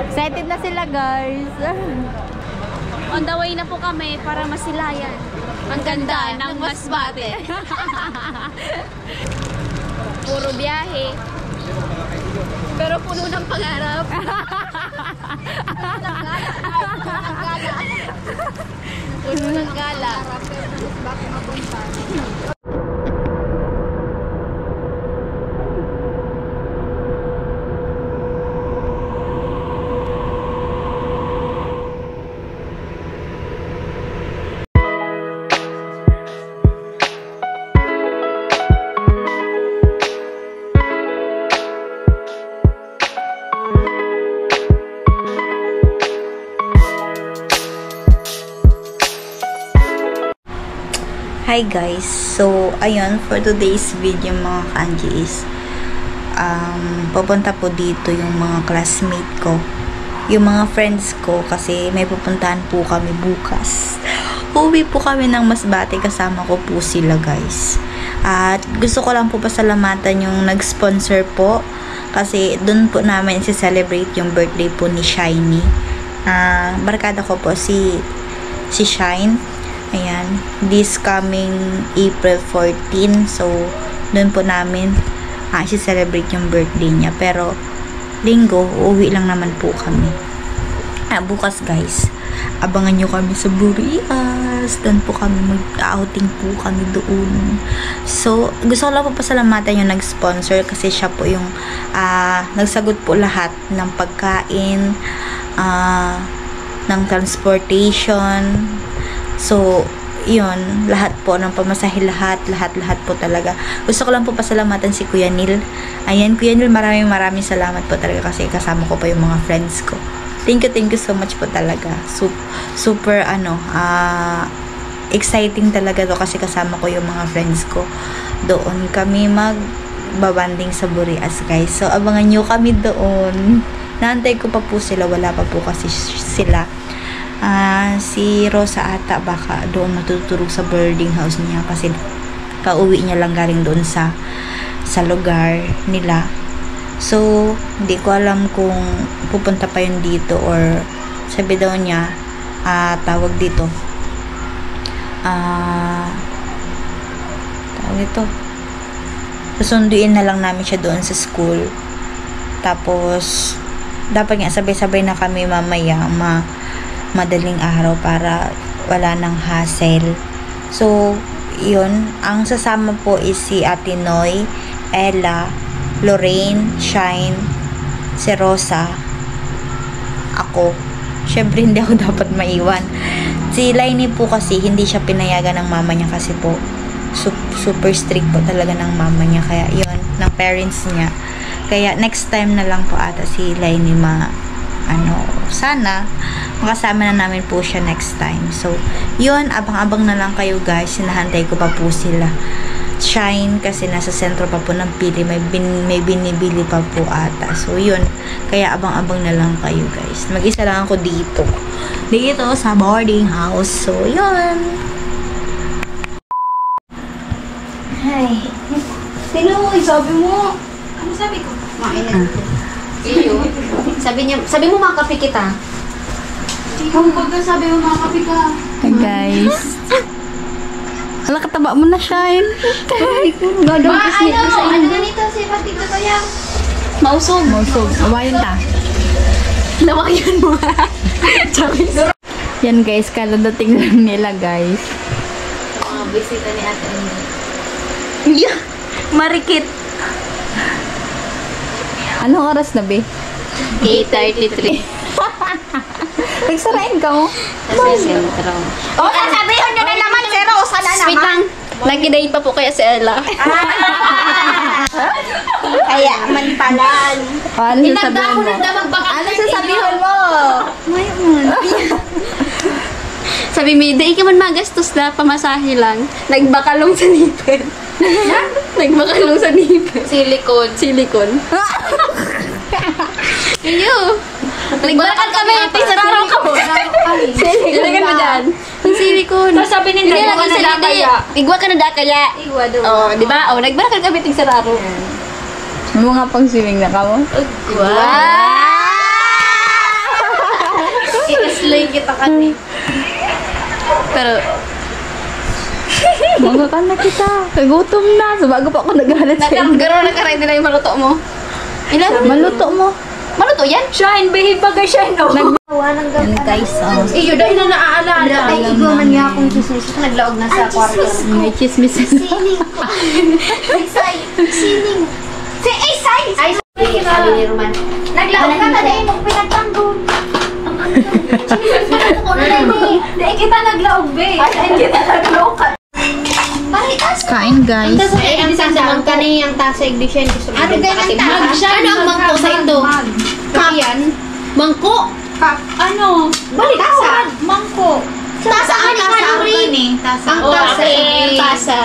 Excited na sila, guys. On the way na po kami para masilayan ang ganda ng Masbate. Puro biyahe. Pero puno ng pangarap. Puno ng gala. Hi guys, so ayun, for today's video mga kanji is pupunta po dito yung mga classmate ko, yung mga friends ko, kasi may pupuntahan po kami bukas. Uwi po kami ng Masbate, kasama ko po sila guys. At gusto ko lang po pasalamatan yung nag-sponsor po, kasi dun po namin i-celebrate yung birthday po ni Shiny. Barkada ko po si Shine. Ayan, this coming April 14. So, doon po namin i-celebrate yung birthday niya. Pero, linggo, uuwi lang naman po kami. Bukas guys, abangan nyo kami sa Burias. Doon po kami, mag-outing po kami doon. So, gusto ko lang po pasalamatan yung nag-sponsor, kasi siya po yung nagsagot po lahat ng pagkain, ng transportation. So, yun, lahat po ng pamasahe, lahat po talaga. Gusto ko lang po pasalamatan si Kuya Neil. Ayan, Kuya Neil, maraming salamat po talaga, kasi kasama ko pa yung mga friends ko. Thank you so much po talaga. Super exciting talaga to, kasi kasama ko yung mga friends ko. Doon kami magbabanding sa Burias guys. So, abangan nyo kami doon. Naantay ko pa po sila, wala pa po kasi sila. Si Rosa ata baka doon matutulog sa boarding house niya, kasi kauwi niya lang galing doon sa lugar nila. So, hindi ko alam kung pupunta pa yun dito, or sabi daw niya, tawag dito, susunduin na lang namin siya doon sa school. Tapos, dapat nga sabay-sabay na kami mamaya, madaling araw, para wala nang hassle. So, yun. Ang sasama po is si Ate Noy, Ella, Lorraine, Shine, si Rosa, ako. Syempre, hindi ako dapat maiwan. Si Lainey po kasi, hindi siya pinayagan ng mama niya, kasi po, super strict po talaga ng mama niya. Kaya, yun, ng parents niya. Kaya, next time na lang po ata si Lainey sana makasama na namin po siya next time. So, yun, abang-abang na lang kayo guys. Sinahantay ko pa po sila. Shine, kasi nasa sentro pa po ng pili. May binibili pa po ata. So, yun. Kaya abang-abang na lang kayo guys. Mag-isa lang ako dito sa boarding house. So, yun. Hi. Sino mo? Sabi mo. Ano sabi ko? Mainit ko. Iyo. Sabi mo makapi kita. Ikaw baga sabi mo makapi ka. Hi guys. Hala, kataba mo na, Shine. Ano ganito si Pati ko kaya? Mausog. Awayan ta. Lawayan mo. Yan guys, kaladating lang nila guys. Bisita ni Ate Amy. Yeah. Marikit. Anong oras na, be? 8:33. Nagsarain ka mo? Sa sentro. Sabihin nyo na naman, Zero, sana naman. Wait lang. Nag-day pa po kaya si Ella. Kaya man palan. Ano sasabihin mo? Ano sasabihin mo? Sabi mo, di ka man magastos na pamasahe lang. Nagbakalong sa nipin. Nagbakalong sa nipin. Silicone. Iyo. Nagbakal kami. Tisararaw ka mo. Silicone mo dyan. Ang silicone. Sabi nila, igwa ka na dakaya. Igwa ka na dakaya. Igwa daw. Oh, di ba? Oh, nagbakal kami tisararaw. May mga pang swimming na ka mo? Wow! Nilay kita kasi. Pero, mga ka na kita. Kagutom na. So, bago pa ako naghahalat sa inyo. Gano'n nagkaray nila yung maluto mo. Ilan? Maluto mo. Maluto yan? Shine, behave bagay shine, oh. Yan guys, oh. Iyo, dahil na naaalala. Ay, iguman niya akong chismis. Naglaog na sa kwarto. May chismis. Sining. Sining. Ay, sabi ni Roman. Naglaog ka na dahil mong pinagtanggol. Dahil kita naglaog, be. Dahil kita naglaog ka. Paritas. Kain guys. Ay, ang tasa ang kanay ang tasa ignition. Ano ganyan tasa? Ano ang mangko sa ito? Kayan? Mangko? Ano? Tasa? Mangko. Tasa ang tasa rin. Ang tasa tasa.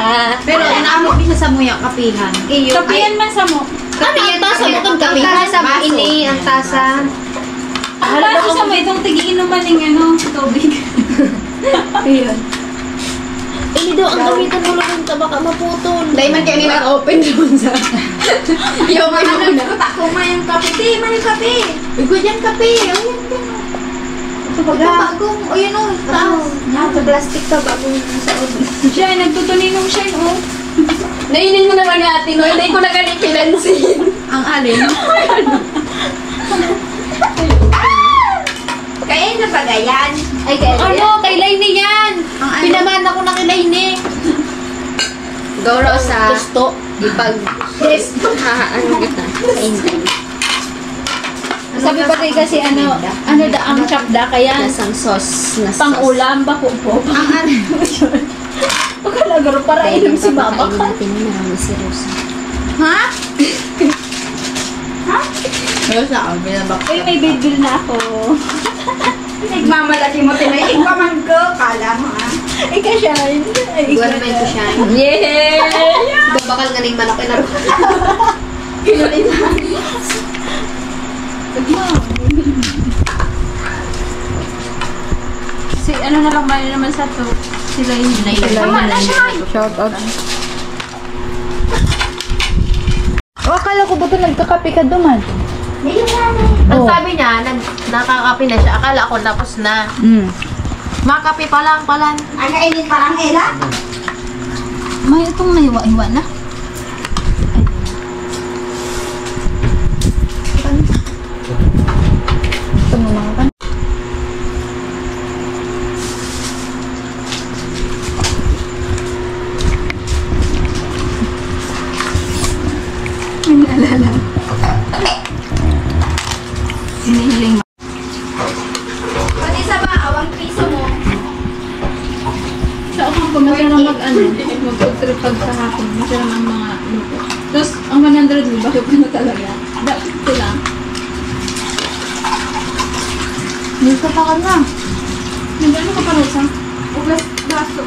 Pero inaamok bisa sa muya kapihan. Kapihan man sa mo. Ano yung tasa mo kang kapihan? Ang tasa ini ang tasa. Para sa mo itong tigi-inuman ng ano, tubig. Ayun. Ini daw ang gamitan mo lang ng baka maputol. Dahil man kayo nila open doon sa... Yung may ano na. Ako may yung kape. Di, may kape. Ikaw dyan kape. Ito bagong. O yun o. Sa plastic ka bagong sa oven. Siya, nagtutuninong siya, oh. Nainin mo naman natin. No? Hindi ko na ganit pinansin. Ang alin? Kaya na ba yan? Ay, kaya ano? Kay Lainey yan. Ang ano? Pinaman ako na kay Lainey. Gawro sa... Gusto. Ipag... Yes. Ano kita? Sa Indian. Sabi pa rin kasi ano da ang chop da kaya Nasang sauce. Na pang ulam ba po po. Ang ano? Pagkalagaro para inom si mama ka. natin marami si Rosa. Ha? Ha? Rosa, oh, binabak. Uy, may baby na ako. Nagmamalaki mo tinayin pa man ko. Kala mo, ha? Ika siya. Igual naman ito siya. Yeah! Babakal nga na yung manok na Rosa. Kinulit na. Si ano na lang ba naman sa to? Sila yung Tama na siya. Shout out. Oh, akala ko ba ito nagkakape ka duman? Ang sabi niya, nakakapi na siya. Akala ko tapos na. Makapi pa lang pala. Ano, init pa lang, Ella? May itong nahiwa-hiwa na. Ito mo mga kan. May naalala. Hinihiling Pati sa baawang piso mo. sa akong pag masarap mag-food trip pag sa hapon, masarap ang mga luto. Tapos, ang 100 liba, ko na talaga. Ito lang. Nilka pa ka na. Nagano ka pa, Rosa? Ugas baso.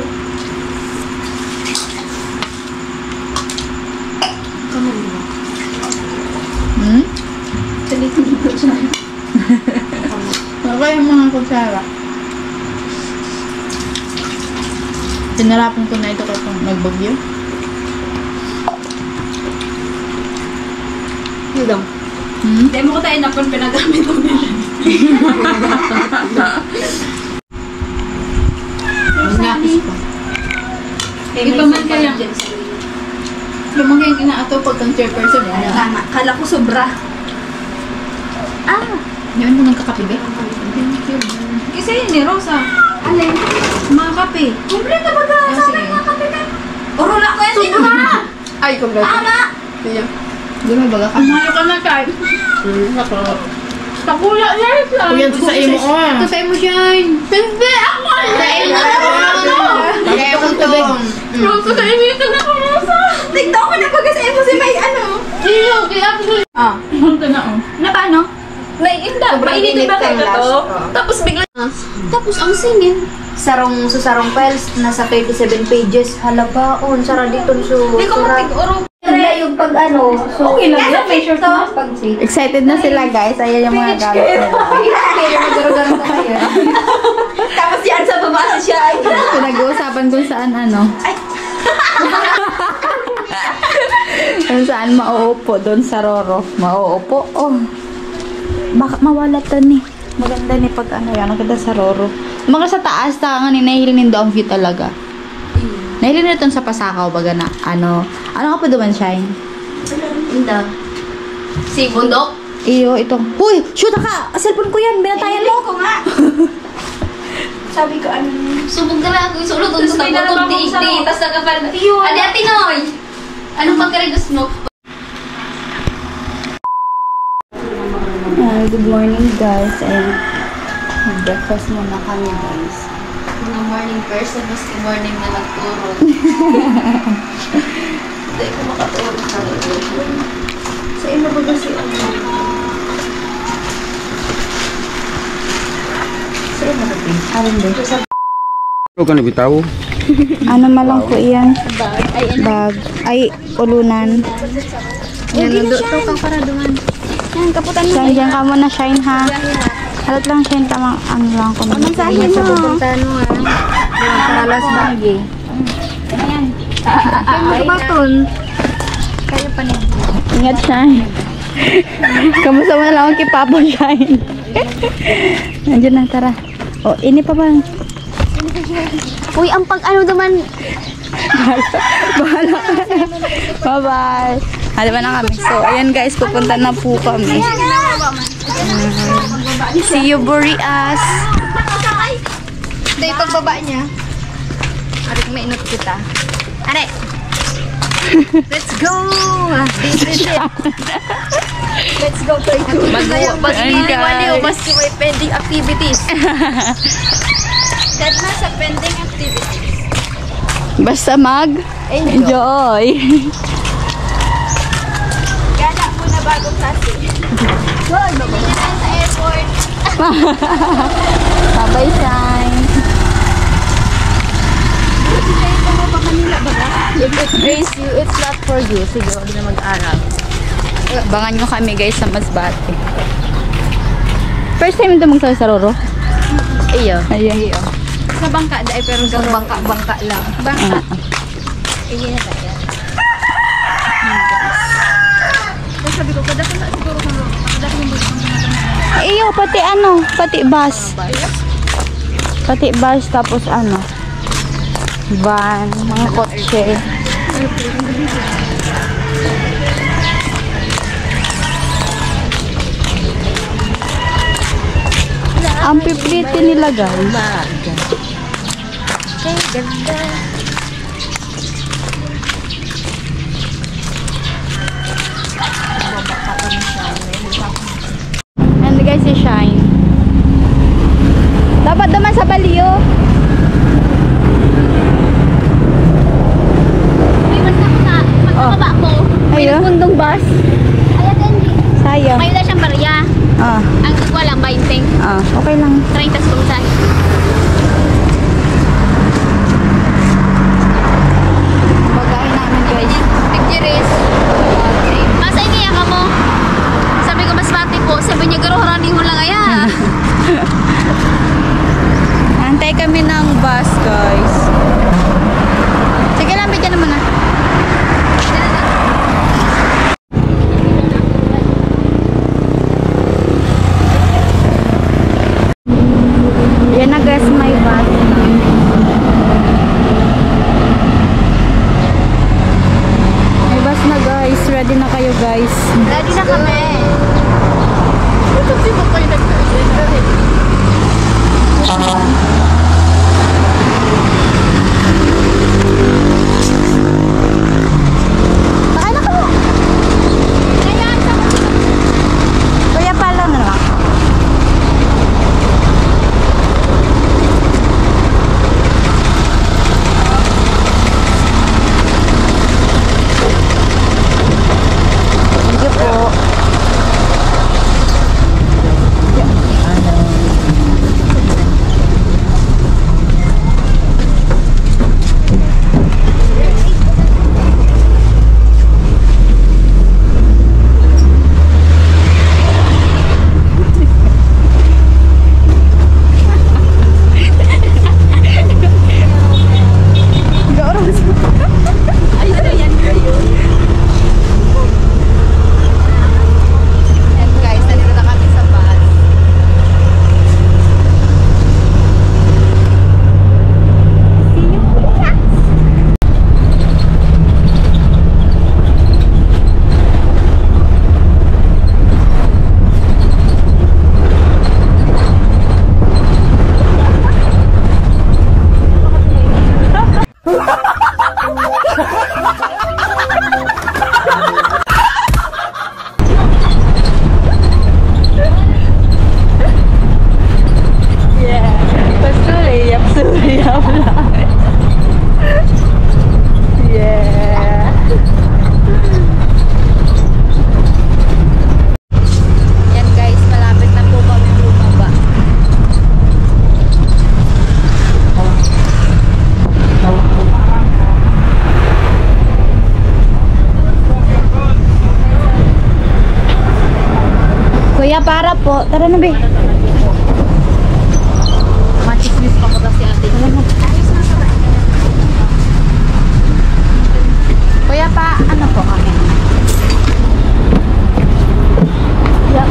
Kamay ba? Salit ko siya. Okay yung mga kutsara. Tinarapin ko na ito kapag nagbagyo. Yun daw. Hindi mo ko tayo na kung pinagamit ko na siya. Iba man kaya. Yung mga yung inaato pag kang chairperson. Tama. Kala ko sobra. Yan mo nang kakape, Thank you. Isa yun ni Rosa. Alin? Mga kape. Kumple ka ba ka? Ah, Sabi sige. nga kape ka. Urula ko yan. Sino ka? Ay, congrats. Tama. Di ba baga ka? Umayo ka na, Kai. Takula na ito. Yan, sa imo ko. Ito sa imo dyan. Hindi, ako! Sa imo na Kaya mo ito. Rosa, naimitan ako, Rosa. Tignan ko na pag-asay mo si may ano. Iyo, kaya ako. Punta na, oh. Na paano? Naiinda. Sobrang Mainitin ba init kayo ang to? last. Tapos bigla. Tapos ang singin. Sa sarong files, nasa 37 pages. Halabaon, sara dito so. Hindi ko matig-uro. Wala yung pag ano. So, Okay lang yan, may short na. Pag say. Excited na sila guys. Ayan yung mga gamit nila. Kaya magaro-garo ka kaya. Tapos yan sa baba siya. Pinag-uusapan kung saan ano. Kung saan mauupo doon sa Roro. Mauupo. Oh. Baka mawala to ni. Maganda ni pag ano yan, maganda sa Roro. Mga sa taas, taka nga ni nahilin ang view talaga. Nahilin na itong sa Pasakaw, baga na, ano ka pa duman, Shine? Inda. Si Bundok? Iyo, itong, huy, shoot ka! Cellphone ko yan, binatayan mo! ko nga. Sabi ko, ano? Subog na lang ako. Sulod doon sa Tapos may tabutog nalabang sa di. loob. Tapos nagkapalit. Ayun. Adi, Ate Noy! Anong pagkarigos mo? Good morning guys, and breakfast muna kami guys. Good morning first. Tapos good morning na nagturo. Hindi ko makaturo sa sa ino ba kasi ano? Sa ino ba din? Arin din. Ano ka nabitaw? Ano malang po iyan? Bag. Ay, ulunan. Yan, nandito kang para duman. Yan, kaputan mo. Shine, dyan ka muna, Shine ha. Halat lang, Shine, tamang ano lang ko. Mensahe mo. Pupuntahan mo Malas bagi. Ayan. Bakon. Kayo pa niya. Ingat, Shine. Kamusta mo na lang kay Papa, Shine. Nandiyan na, tara. O, ini pa ba? Uy, ang pag ano naman. Bahala ka na. Bye-bye. Haliban na kami. So, ayan guys, pupunta na po kami. See you, Boreas. Dahil pagbaba niya. Arik, may inot kita. Are! Let's go! Let's go, play to. Pag-iwaliw, maski may pending activities. Dahil na sa pending activities. Basta mag-enjoy. Gala muna bago klase. Good! Hindi na sa airport. Bye-bye, Shine. If it raise you, it's not for you. Sige, huwag na mag-aral. Abangan nyo kami guys sa Masbate. First time ito magsabi sa Roro? Iyo. Ayan. Sa bangka dahil pero hanggang bangka lang. Bangka. Iyo na tayo. Sabi ko, kada pa siguro kung kada ko yung Iyo, pati ano, pati bus. Pati bus, tapos ano, van, mga kotse. Ang pipliti nila guys. Okay, ganda. And guys, si Shine. Dapat naman sa Baliyo. May mas na ko na. Magkababa ko. May Ayo. nagpundong bus. Ay, Candy. Sayang. May na siyang barya. Ah, Ang igwa lang, 20. okay lang. 30 sa pungsahe. Bagahin namin guys. Tigjiris. Masa iniya ka mo? Sabi ko, mas bati po. Sabi niya, garo harani mo lang aya. Antay kami ng bus guys. Sige lang, bigyan naman na. Yan na guys, Kuya, para po. Tara na, be. Machismis pa ko kasi ate. Kuya, pa, ano po kami? Yeah.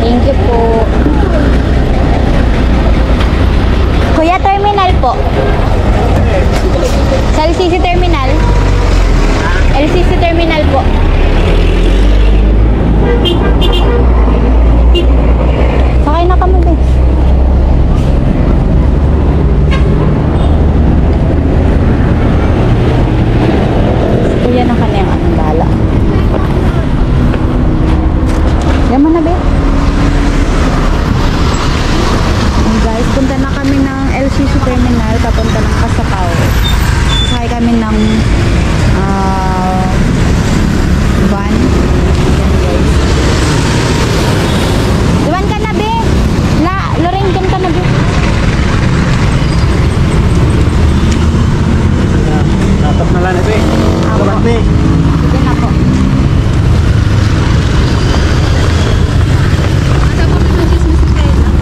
Thank you po. Kuya, terminal po. Sa LCC terminal. LCC terminal po. Sakay na kami, be. Kuya na kaniyang anong bala. Yaman na, be. And guys, punta na kami ng LCC terminal, papunta ng Casacao. Sakay kami ng van. Yan, guys. Iwan ka na, be. Lorraine, dyan ka na, be. Natap na lang, be. Salamat, be. Sige na po.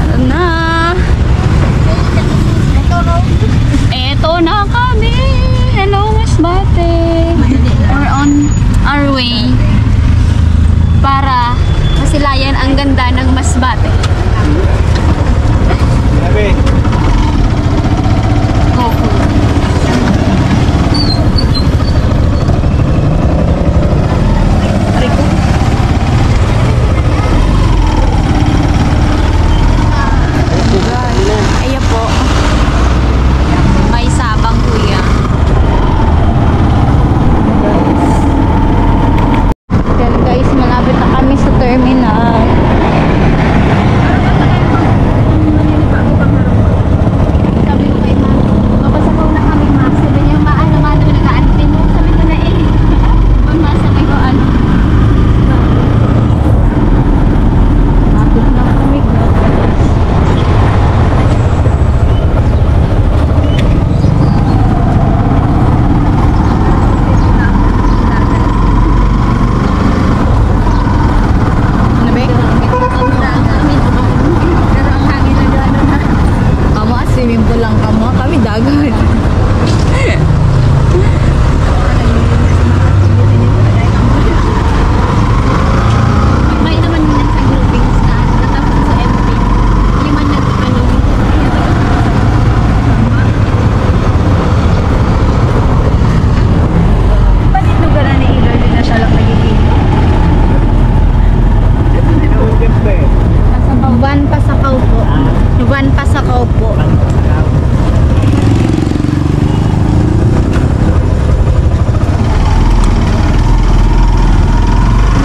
Ano na? Eto na kami. Hello, Masbate. We're on our way para masilayan ang ganda ng Masbate. Be. Go. Ayan po. May sabang kuya. Yan guys, malapit na kami sa terminal. Sabi ko kay ma, mapasabaw na kami, ma. Sabi niya, maano nag-aantin mo. Sabi ko na eh. Sabi ko ano. Malapit na kami guys. Kamo, swimming pool lang kamo. Kami dagat. May naman nila sa groupings na natapos sa MP. Lima na ano. Bakit lugar na ni Ilor din na siya lang nagiging? Van Pasakaw po. Van Pasakaw po.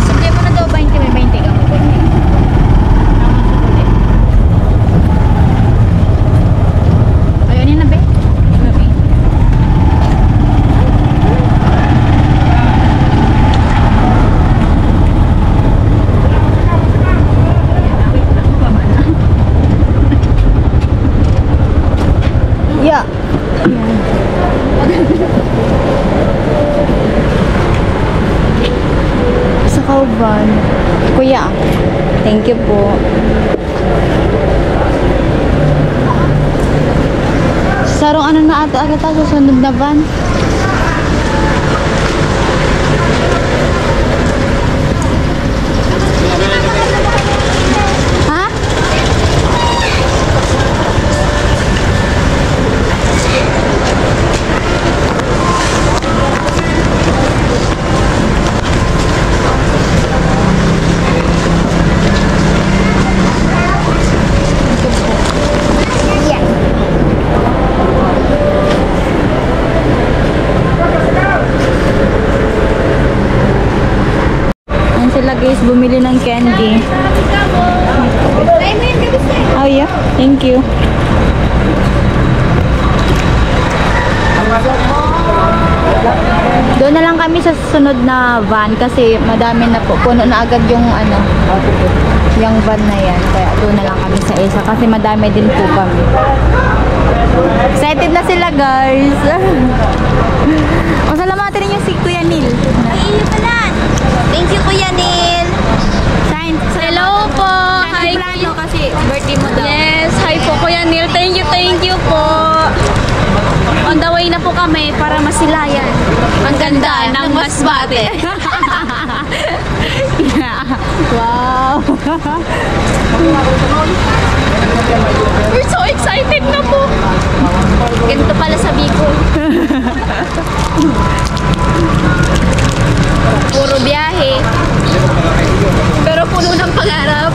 Sukli mo na daw 20, may 20 ka mo. Ayun yun na, be. Yeah. Sa Kauban. Kuya, thank you po. Sarong ano na ata sa susunod na van? Ha? Sila guys, bumili ng candy. Oh yeah, thank you. Doon na lang kami sa susunod na van kasi madami na po. Puno na agad yung ano, yung van na yan. Kaya doon na lang kami sa isa kasi madami din po kami. Excited na sila, guys. O, salamatin niyo si Kuya Neil. Iyo pala. Thank you, Kuya Neil. Hello po! Hi! Plano kasi birthday mo daw. Yes! Hi po, Kuya Neil. Thank you po! On the way na po kami para masilayan. Ang ganda ng Masbate. Wow. We're so excited na po! Ganito pala sa Bicol. Puro biyahe. Pero puno ng pangarap.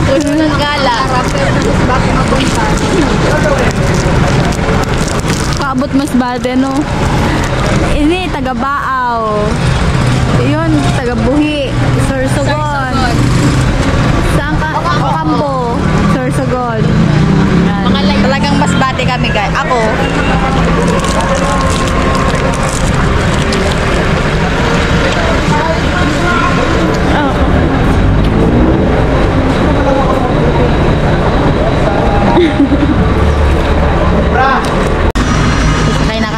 Puno ng gala. Paabot Masbate, no? Ini, taga Baaw. Yun, taga Buhi. Sorsogon. Saan ka? Ocampo. Sorsogon. Talagang Masbate kami, guys. Ako.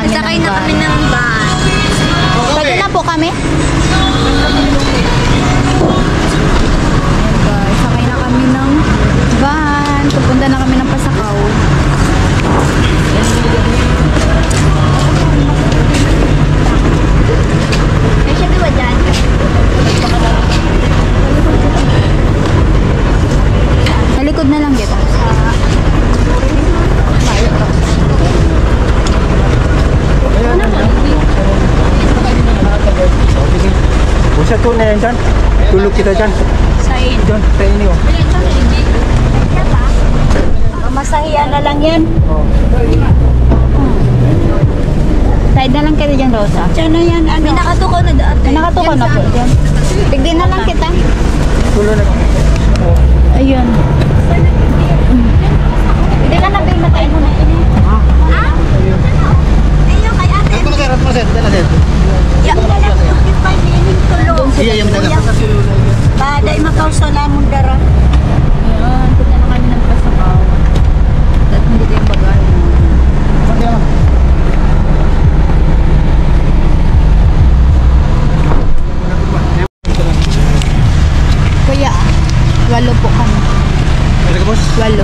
Sakay na kami ng van. Pwede na po kami? Guys, sakay na kami ng van. Pupunta na kami ng Pasakaw. Ay, siya ba dyan? Sa likod na lang dito. Busa to na yan dyan. Tulog kita dyan. Sa'yo. Dyan, sa inyo. Masahiya na lang yan. Side na lang kayo dyan, Rosa. Diyan na yan. May nakatuko na dati. Nakatuko na po dyan. Tignan na lang kita. Tulo na. Ayun. Hindi ka na bimatay mo na ini. Ayaw kay ate. Ako mag-arap mo, sir. Dala, sir. Ya, pa nining tulog. Iya, yung dala. Baday makausa namon dara. Ayun. Punta na kami ng Pasakaw. At hindi ko yung bagay. Kuya, 8 po kami. Ano ka, boss? 8.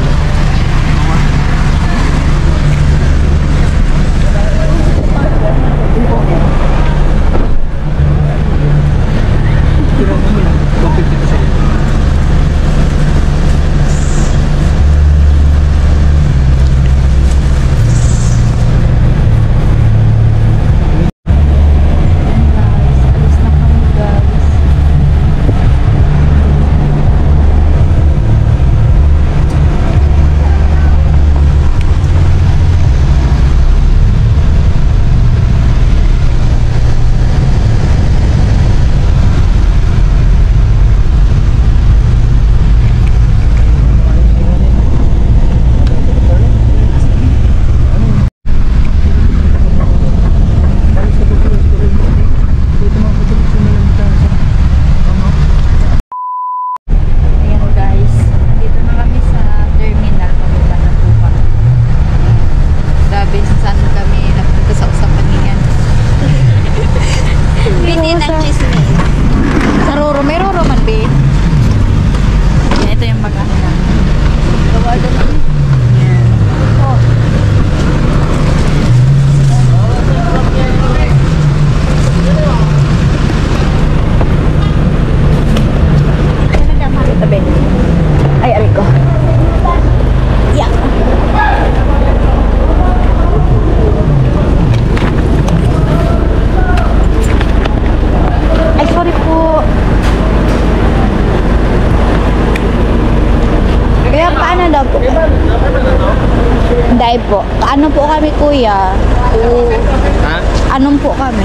Dahil po. Ano po kami, kuya? Ha? Anong po kami?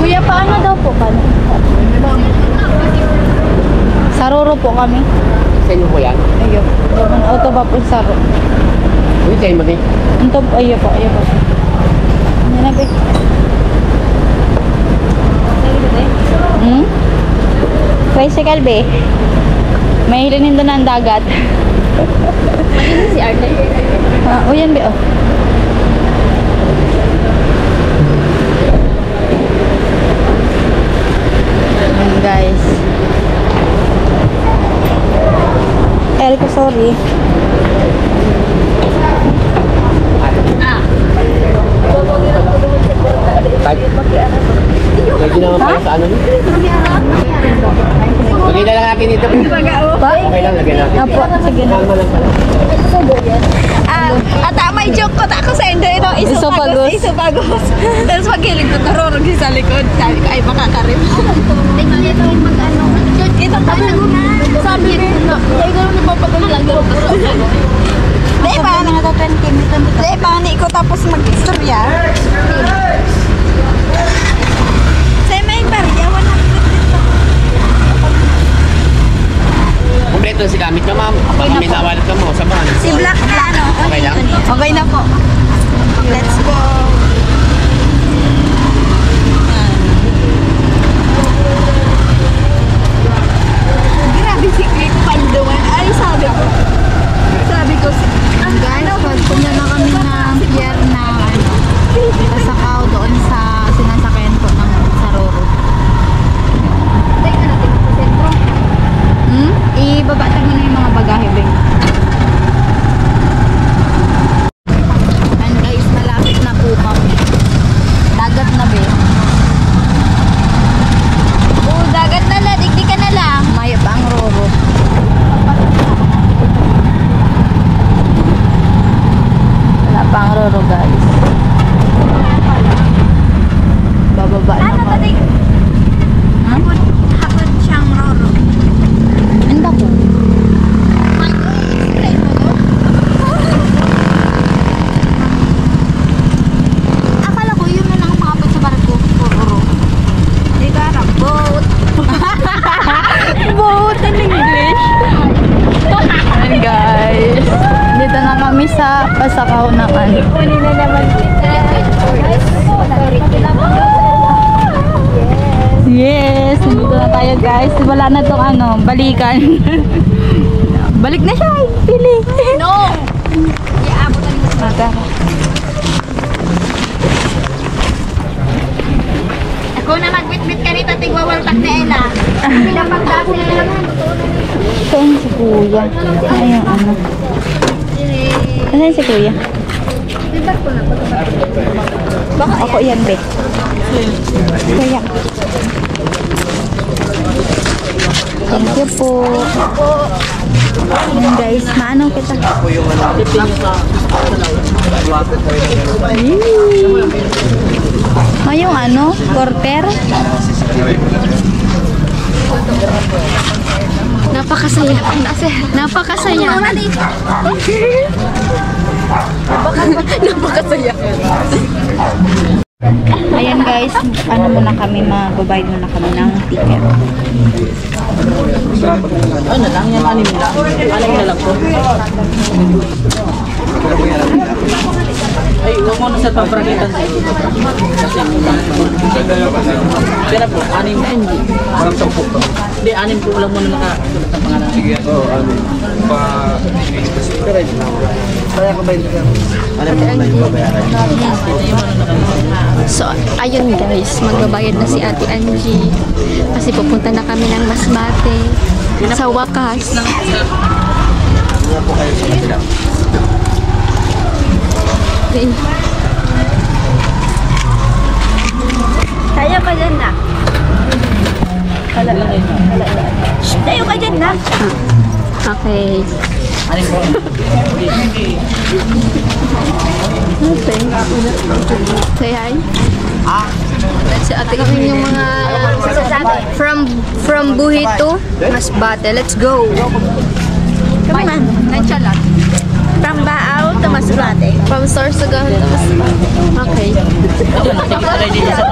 Kuya, paano daw po kami? Saroro po kami. sa inyo po yan? Ayo. Ang auto ba po sa ro? Uy, tayo mo din. Antop, ayo po. Ano na ba? Hmm? Tricycle be. May hilinin doon ang dagat. Si Arden. O yan be, oh. Ayan, guys. Eric, sorry. Pwede naman pala sa ano niyo. Lagyan na lang natin dito. Okay lang, lagyan natin. Apo, sige na. Kalma lang pala. At may joke ko ako sa endo ito. Isopagos. Isopagos. Tapos pagkilig ko, narorog sa likod. Sabi ko, ay makakarim. Tingnan niyo yung mag-ano. Ito tayo na. Sabi ko, ay gano'n napapagano lang. Di ba? Di ba? Ni ko tapos mag-istorya. Sa may barya, 100 dito. Kompleto si gamit ka, ma'am. Pag may nawalat ka mo, sabahan. Si Black na ano. Okay lang? Okay na po. Let's go. Grabe si Click Panduan. Ay, sabi ko. Guys, pagpunta na kami ng pier na Pasakaw doon sa sinasakyan ko ng Saroro. Ibaba tayo muna yung mga bagahe, Beng. And guys, malapit na po kami. Dagat na, Beng. Dagat na la. Digdi ka na lang. Maya pa ang Roro. Wala pa ang Roro, guys. Bababa na kami. Hapon siyang roro. Anda ko. Akala ko yun na lang makapit sa barko. Roro. Di ka na boat. Boat in English. Ayan, guys. Dito na kami sa Pasakaw na ano. Kunin na naman. Yes, dito na tayo, guys. Wala na tong ano, balikan. Balik na siya. Pili. No! Iabot na mo. Mata. Ako na magbitbit ka rito, tigwawaltak na Ella. Pinapagdasi na naman. Ito yung si Kuya. Ayun, ano. Asan si Kuya? Baka ako yan, Bek. Kuya. Thank you po. Ayan, guys, maano kita. Yung ano, quarter. Napakasaya. Napakasaya. Napakasaya. Ayan, guys, ano muna kami, magbabayad muna kami ng ticket. Ano lang, yung anim lang. Anim na lang po. Ay, huwag mo na sa pabrakitan sa iyo. Kasi, pera po, anim na hindi. Hindi, anim po lang muna nakasulat ng pangalan. Sige, kaya ko ba yun? Anim mo na yung babayaran. So, ayun guys, magbabayad na si Ate Angie. Kasi pupunta na kami ng Masbate. Sa wakas. Tayo ka dyan na. Tayo ka dyan na. Okay. Anim po. Say hi. Si Ate Angie yung mga from Buhi to Masbate. Let's go. Come on. Nansyalat. From Baaw to Masbate. From Sorsogon to Masbate. Okay. Ito, nakikita dito sa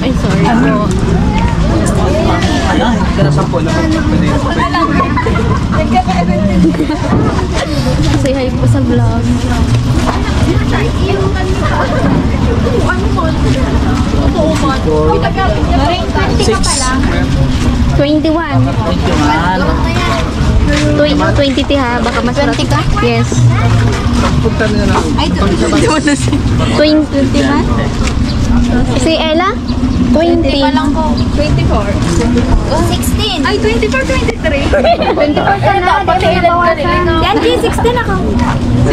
Ay, sorry. 21. 20 ti ha, baka mas 20 ka? Yes. Ay, 20 man? Si Ella? 20. pa lang ko. 24. 16. Ay, 24, 23. 24 ka na. Pati ilan ka rin. Yan, 16 ako.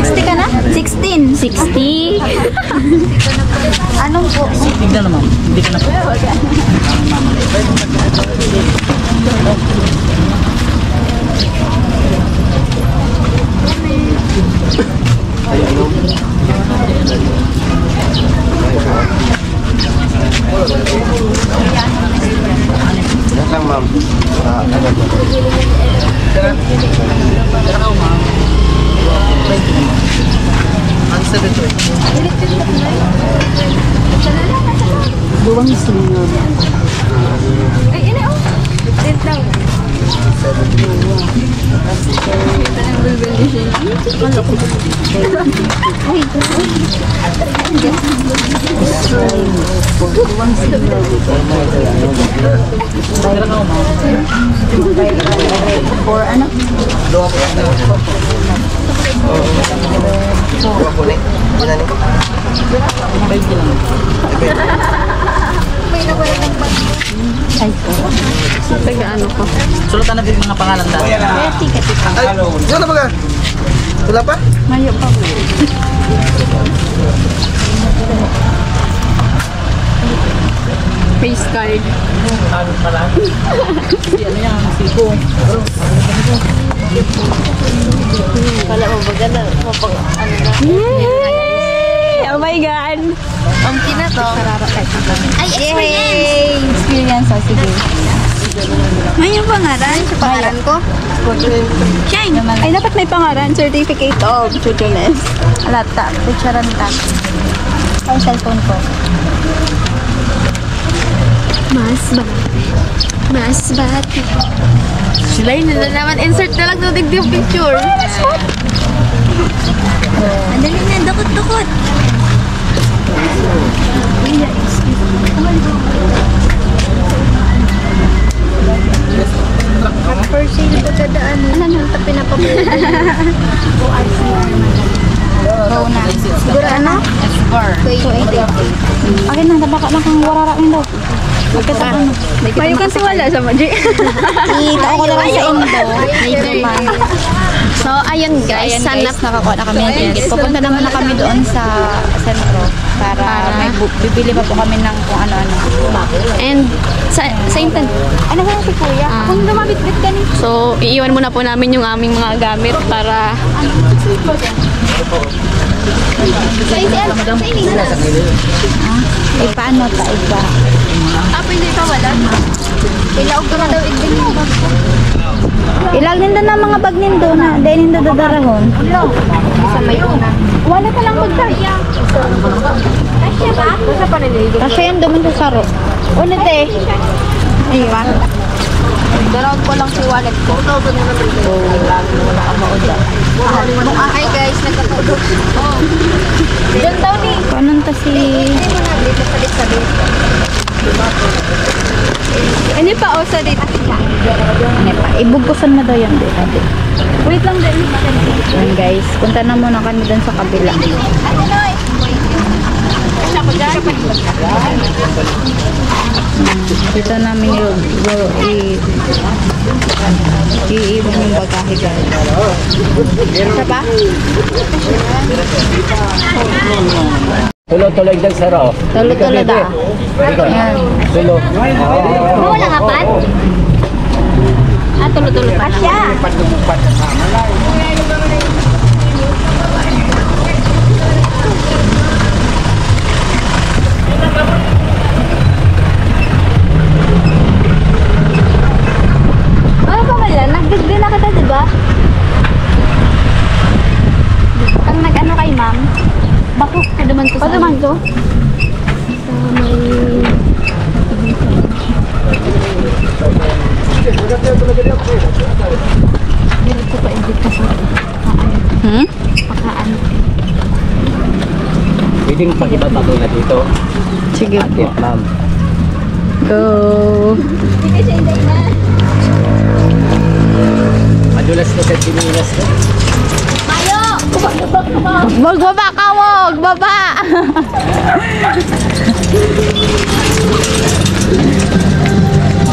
60 ka na? 16. 60. Anong po? Tignan naman. Hindi ka na po. Yan lang, ma'am. Taga-ano ko. Sulatan na din mga pangalan dati. Wala ba ka? Wala pa? Face card. Si ano yan, si Ko. Yay! Oh my God! Ang kina to. Ay, experience. Experience, sige. Ngayon pangalan? Sa pangalan ko? Shine. Ay, dapat may pangalan. Certificate of Truthfulness. Laptop, picturean tap. Ay, cellphone ko. Mas bati. Sila yun na naman. Insert na lang na yung picture. Andali na, dukot-dukot. For sale ko dadaan. Ano nang tapin na pa po? Go na. Siguro ano? Akin na, baka lang kang warara nito. Magkita ka na. Mayo kang siwala sa Maji. Ito ko na lang sa Indo. So, ayun guys. Ayan Sana guys, nakakuha na kami ng ticket. Pupunta naman na kami doon sa sentro para may bibili pa po kami ng kung ano-ano. And sa internet. Ano ba si Kuya? Kung lumabit-bit ka ni. So, iiwan muna po namin yung aming mga gamit para Eh, paano ta? Iba. Pwede ka wala. Ilaog ka na daw igdin mo. Ilag nindo na mga bag nindo na. Dahil nindo dadarahon. Sa may una. Wala ka lang magkaya. Kasya ba? Kasya pa nililigo. Kasi yan duman sa saro. Ulit eh. Ayun. Darog ko lang si wallet ko. Ay guys, nagkatulog. Oh. Diyan daw ni. Paano ta si... Hindi mo na dito salit-salit. ano pa o sa dito? Ano pa? Ibugkusan mo daw yan din. Wait lang din. Yan guys. Punta na muna kami dun sa kabila. Ano na eh? Dito namin yung iiwan yung bagahe guys. Isa pa? Tulo-tuloy dyan, sir, oh. Tulo-tulo da. Yan. Tulo. Wala nga pan? Tulo-tulo pa. Kasya. Ano pa wala? Nag-digdi na kita, diba? Ang nag-ano kay ma'am? Bakit? Paduman ko sa... Paduman ko? Sa may... Dito ko pa-edit ka sa... Pakaan. Pwedeng pag-iba na dito. Sige po. Ma'am. Go! Madulas na sa Pilipinas na. Magbaba ka, wag! Baba!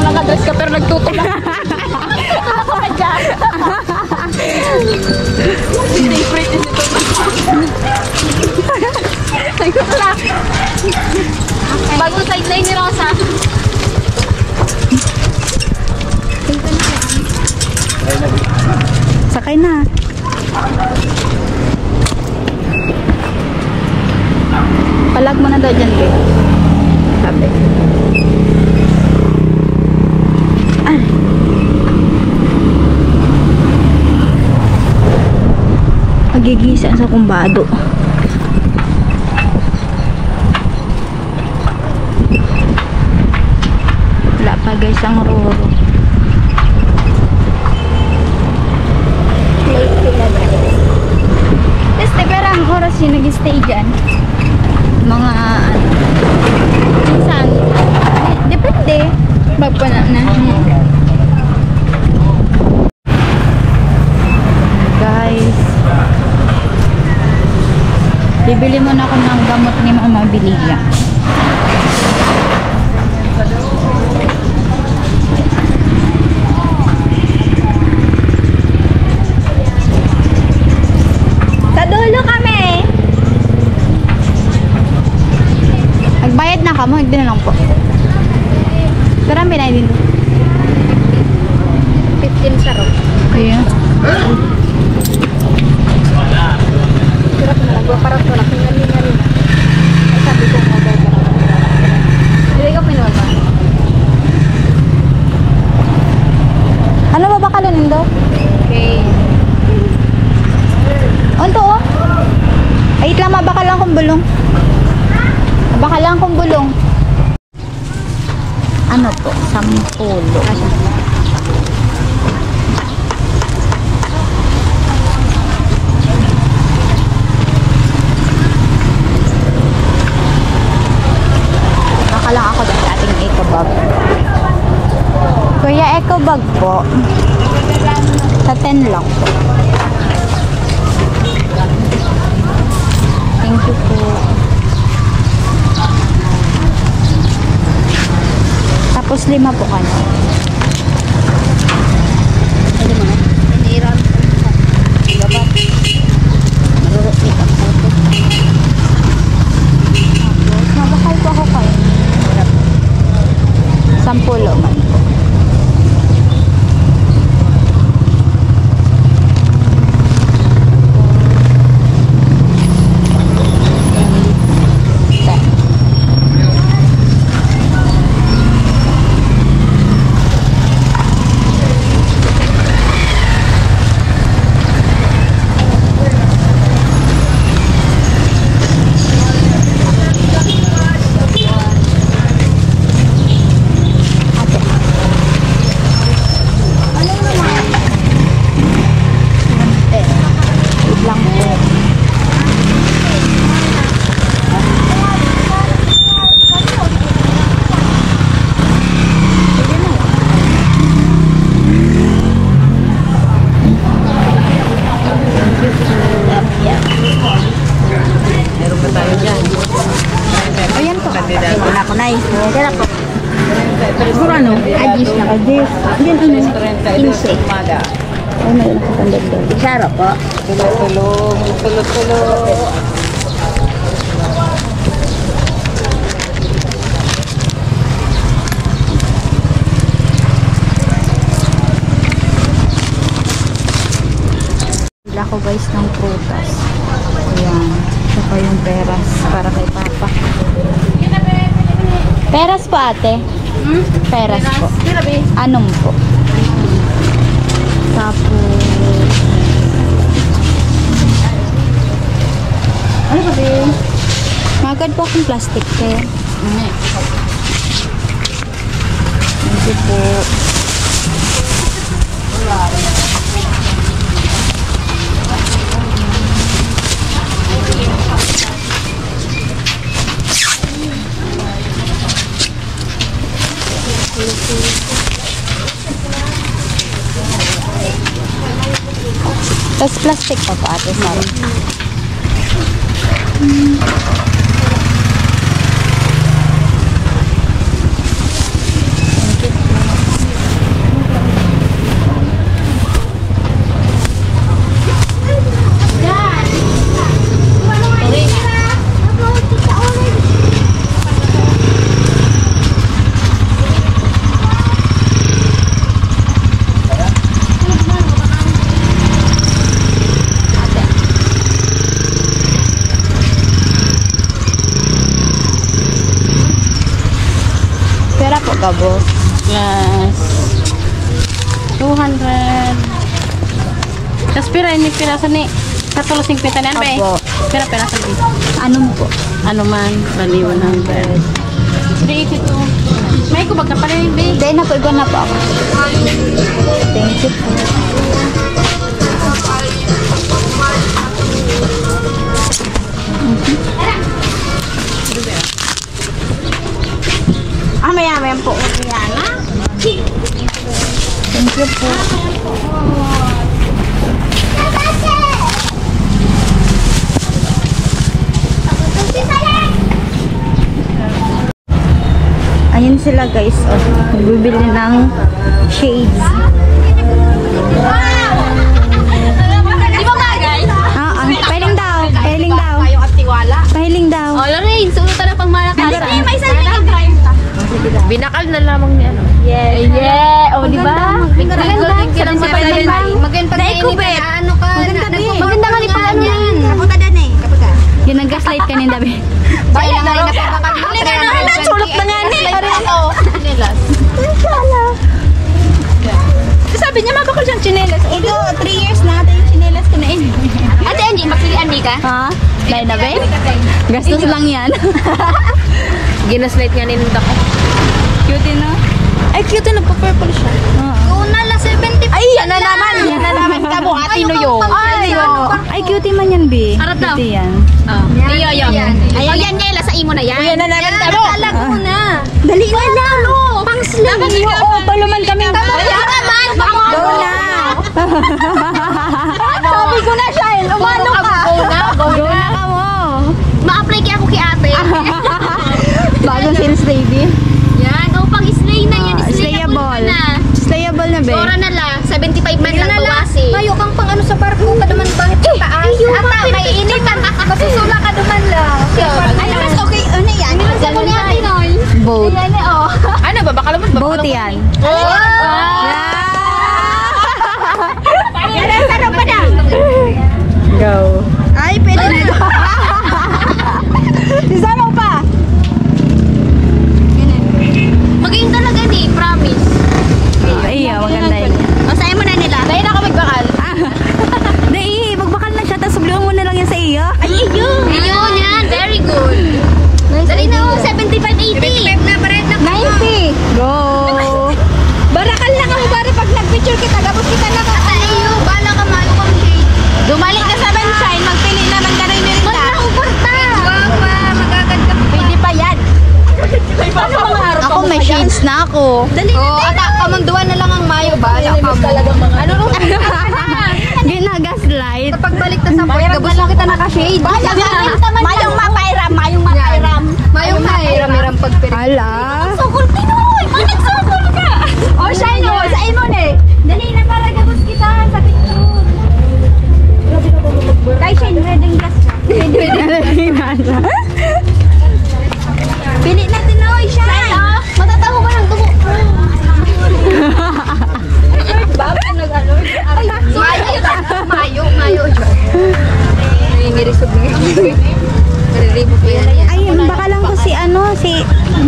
Nakadress ka pero nagtutulak. Ako ka dyan. Favorite is ito. Nagtutulak. Bagong sideline ni Rosa. Sakay na. Palag mo na daw dyan, be. Sabi. Ay. Magigisa sa kumbado. Wala pa guys ang roro. Este, pero ang oras yung nag-stay dyan. Mga minsan, depende. Magpana na. Guys, bibili muna ako ng gamot ni Mama Bilia. Sa dulo kami. Nagbayad na kamo, hindi na lang po. Pero ang binay din. 15 sa row. Kaya. Hirap na lang. Parang tulak. Hingali-hingali na. Ay sabi ko mobile ka naman. Hindi ka pinuha ba? Ano ba bakalan do? Okay. Onto oh. Ay lang mabakal lang kong bulong. Mabakal lang kong bulong. Ano po? 10. Bakalang ako sa ating eco bag. Kuya, eco bag po. Sa 10 lang po. Thank you po. Tapos 5 po kanya. Pwede mo na. Hiniram. Baba. Marurukit ang photo. Tapos, mabakal po ako kayo. 10 man po. Kaya po. Siguro ano? Adis na. Adis. Yan ano? 15. Ay, may nakatandagdag. Isara po. Tulo. Bila ko guys ng prutas. Ayan. Saka yung peras para kay Papa. Peras po ate? Peras po. Anong po? Tapos... Ano ba din? Magad po akong plastic kaya. Thank you po. Tapos plastic pa po ate, Sarah. Gabo. Plus 200. Tapos pira, ini piraso ni sa tulos 50 na ba eh? Opo. Pira sa ni. Ano mo po? Ano man, bali 100. 382. May kubag na pala yun, be. Dahil na po, iba na po ako. Thank you po. Maya-maya po. Yan na. Thank you po. Ayan sila guys. Oh, bibili ng shades. Di ba bagay? Pahiling daw. Pahiling daw. Kayong at tiwala. Pahiling daw. Oh, Lorraine, sunutan na pang malakasan. Hindi, may sarili ka. Binakal na lamang ni ano. Yeah. Oh, di ba? Maganda pa ano ka. Maganda nga ni pala niyan. Kaputa dan eh. Kaputa. Yan ang gaslight kanina be. Bayan na napapakalimutan. Sulot na nga ni. Sabi niya, mabakal siyang chinelas. Ito, 3 years na ata yung chinelas ko na yun. Ate Angie, magsilian di ka? Ha? Dahil na be? Gastos lang yan. Ginaslight nga ninunta ko. Cute no? Ay, cute na. Pa-purple siya. Una la 70. Ay, yan na naman. Yan na naman ka mo. Ate Nuyo. Ay, cute man yan, be. Harap daw. Cute yan. Iyo. Oh, yan Nela, sa imo na yan. Yan na naman ka mo. Talag mo na. Dali na lang. Pang slim. Oo, paluman kami. Kaya naman. Go na. Sabi ko na siya. Umano ka. Go na ka mo. Ma-apply kaya ako kay ate. Bagong sales lady. Yan. O, pang slay na yan. Slayable. Slayable na, be. Ora na la. 75 man lang bawasi. Mayo kang pang ano sa parko ka naman bakit sa taas? Ata, may init. Masusula ka naman lang. Ano mas okay? Ano yan? Sa mo ni ate Noy. Boat. Ano ba? Baka naman ba? Boat yan. Sarap pa na. Go. Ay, pwede na. Isama pa. Maging talaga ni, promise. Iya, maganda yun. O, sa'yo mo na nila. Dahil ako magbakal. Dahil, magbakal na siya, tapos sublihan mo na lang yan sa iyo. Ay, Ayun yan. Very good. Dali na o, 75-80. 75 na, pared na. 90. Go. Barakal lang ako para pag nag-picture kita, gabos kita na ka. Ata iyo, bala ka mayo kang shade. Dumalik ka sa Sunshine, magpili naman ka rin nila. Magkauporta. Guwapa, magagad ka. Pwede pa yan. Ako may shades na ako. Oh, ata kamunduan na lang ang mayo ba? Ano ro? Ginagaslight. Pagbalik ta sa point, gabos lang kita naka-shade. Mayong mapairam, mayong mapairam. Mayong mairam-iram pagpirit. Ala. Sukol Pinoy. Bakit sukol ka? Oh, shine mo, sa imo ni. Dali na para gabos kita sa picture. Kay shine wedding dress ka. Pili natin na, oy, shine. Matataho ka ng dugo. Mayo. Nangingirisog niya. Nariribo ko yan. Ay, baka lang ko si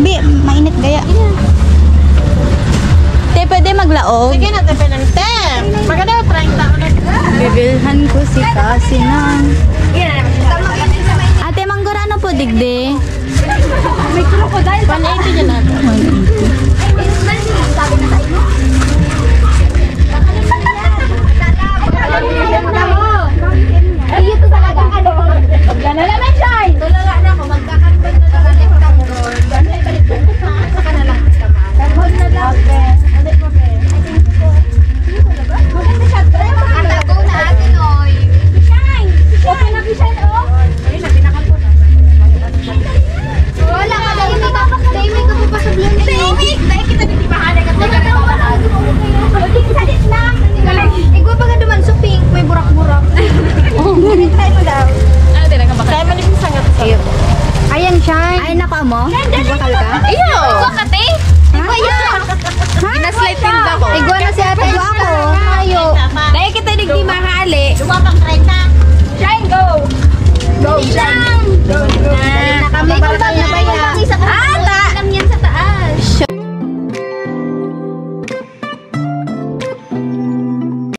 B, mainit gaya. Te, pwede maglaog? Sige na, tepe ng tem. Maganda, 30 ulit. Bibilhan ko si Kasi ng... Ate, manggurano po, digde? May crocodile. 180 niya natin. 180. Ay, ito talaga ano. Gana naman, shine. Tulala na ako, magkakantay na lang ang tambor. Gana ibalik ko sa kanila. Tambor na lang. Alik mo, be. Maganda siya. Atago na ate Noy. Shine. Ay, nako mo. Bakal ka? Iyo! Bakit eh? Ha? Ginaslight tinda ko. Igwa